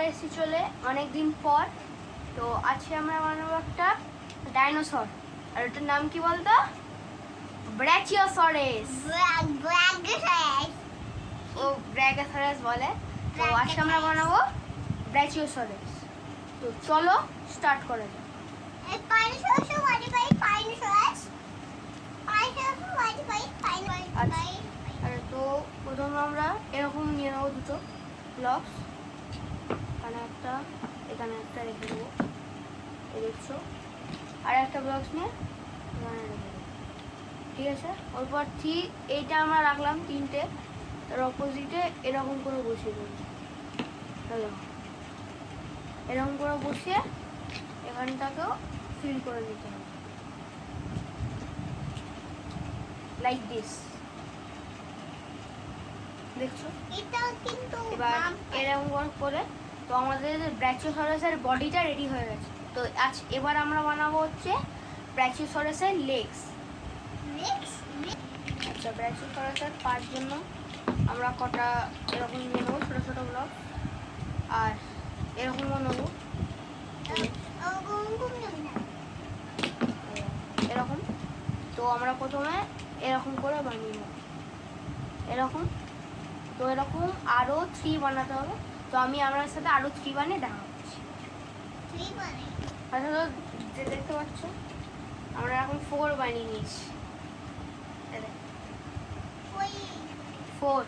এসেছি চলে অনেক দিন পর। তো আজকে আমরা বানাবো একটা ডাইনোসর, আর ওটার নাম কি বলতো? ব্রাচিওসরেস। ও ব্রাচিওসরেস বলে। তো আজকে আমরা বানাবো ব্রাচিওসরেস। তো চলো স্টার্ট করা যাক। তো প্রথমে আমরা এরকম নিয়ে নেবো দুটো ব্লকস, এখানে একটা রেখে দেবো, এই দেখছো, আর একটা ব্লকস নিয়ে এখানে রেখে দেবো, ঠিক আছে। ওরপর ঠিক এইটা আমরা রাখলাম তিনটে, তার অপোজিটে এরকম করে বসিয়ে দেবো, এরকম করে বসিয়ে এখানটাকেও ফিল করে দিতে হবে, লাইক দিস, দেখছো। এবার এরকম করে তো আমাদের ব্রাচিওসরাসের বডিটা রেডি হয়ে গেছে। তো এবার আমরা বানাবো হচ্ছে ব্রাচিওসরাসের লেগস। আচ্ছা, ব্রাচিওসরাসের পার জন্য আমরা কটা এরকম নিয়ে নেবো ছোটো ছোটো ব্লক, আর এরকমও নেবো এরকম। তো আমরা প্রথমে এরকম করে বানিয়ে নেব, এরকম। তো এরকম আরও 3 বানাতে হবে। তো আমি আপনার সাথে আরও 3 বানিয়ে দেখাচ্ছি। আচ্ছা, তো যে দেখতে পাচ্ছ আমরা এখন 4 বানিয়ে নিয়েছি, 4।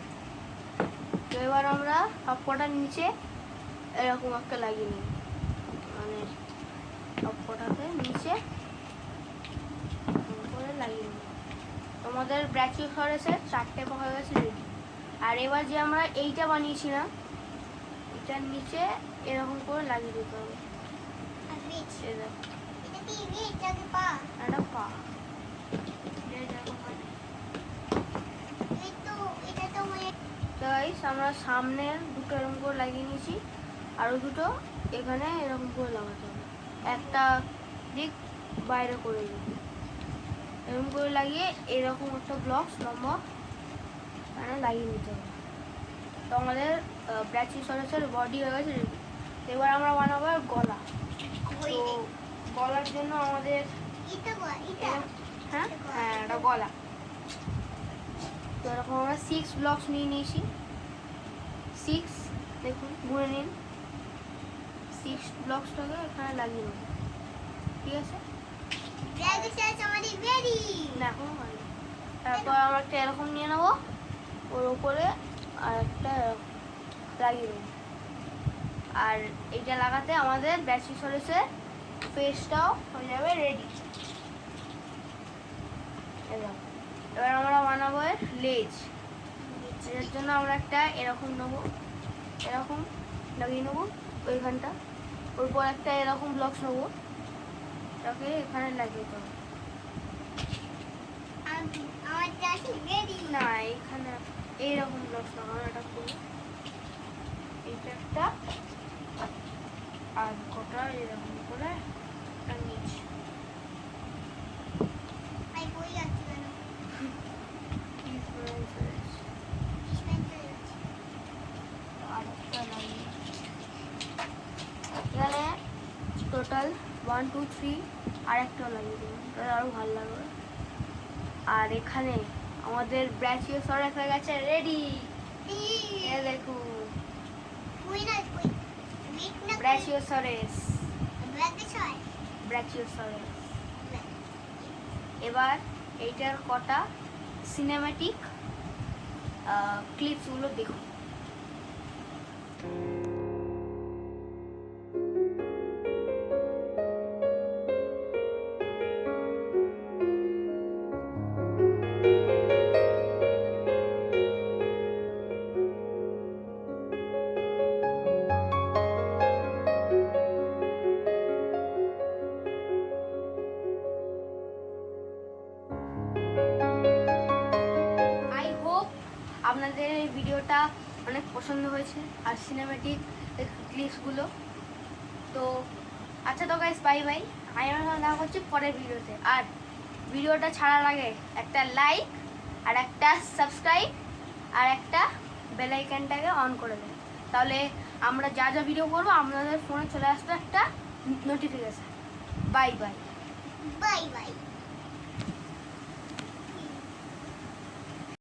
তো এবার আমরা সবকটার নিচে এরকম একটা লাগিয়ে নিই, মানে সবকটাকে নিচে করে লাগিয়ে নিই। তোমাদের ব্রাচিওসরাসের 4টে হয়ে গেছে রেডি। আর এবার যে আমরা এইটা বানিয়েছিলাম, এটার নিচে এরকম করে লাগিয়ে দিতে হবে, আমরা সামনের দুটো এরকম করে লাগিয়ে নিয়েছি, আরো দুটো এখানে এরকম করে লাগাতে হবে, একটা দিক বাইরে করে দিই, এরকম করে লাগিয়ে এরকম একটা ব্লকস লম্বা লাগিয়ে নিতে হবে। তো আমাদের ব্রাচিওসরাসের বডি হয়ে গেছে রেডি। এবার আমরা বানাবো গলা। তো গলার জন্য আমাদের হ্যাঁ এটা গলা। তো এরকম আমরা 6 ব্লকস নিয়ে নিয়েছি, 6, দেখুন গুনে নিন, 6 ব্লকসটাকে এখানে লাগিয়ে নেব, ঠিক আছে। তারপর আমরা একটা এরকম নিয়ে নেবো, ওর উপরে আর একটা লাগিয়ে দেবো। আর এইটা লাগাতে আমাদের ব্রাচিওসরাসের ফেসটাও হয়ে যাবে রেডি। এবার আমরা বানাবো লেজ। এর জন্য আমরা একটা এরকম নেবো, এরকম লাগিয়ে নেবো ওইখানটা, ওরপর একটা এরকম ব্লকস নেবো, এটাকে এখানে লাগিয়ে দেবো। না, এখানে এইরকম ব্লকস নেবো, এটা করবো, এইটা একটা, আর কটা এরকম করে নিচে এখানে টোটাল 1 2 3 আর একটা লাগিয়ে দেবো, তাহলে আরো ভালো লাগবে। আর এখানে আমাদের ব্রাচিওসরাস হয়ে গেছে রেডি, দেখুন ব্রাচিওসরাস। এবার এইটার কটা সিনেম্যাটিক ক্লিপসগুলো দেখুন। আপনাদের এই ভিডিওটা অনেক পছন্দ হয়েছে, আর সিনেম্যাটিক ক্লিপসগুলো। তো আচ্ছা, তো গাইস বাই বাই, আমি আমার দেখা করছি পরের ভিডিওতে। আর ভিডিওটা ছাড়ার আগে একটা লাইক, আর একটা সাবস্ক্রাইব, আর একটা বেল আইকনটাকে অন করে দেন। তাহলে আমরা যা যা ভিডিও করবো আপনাদের ফোনে চলে আসবে একটা notification. Bye bye. Bye bye.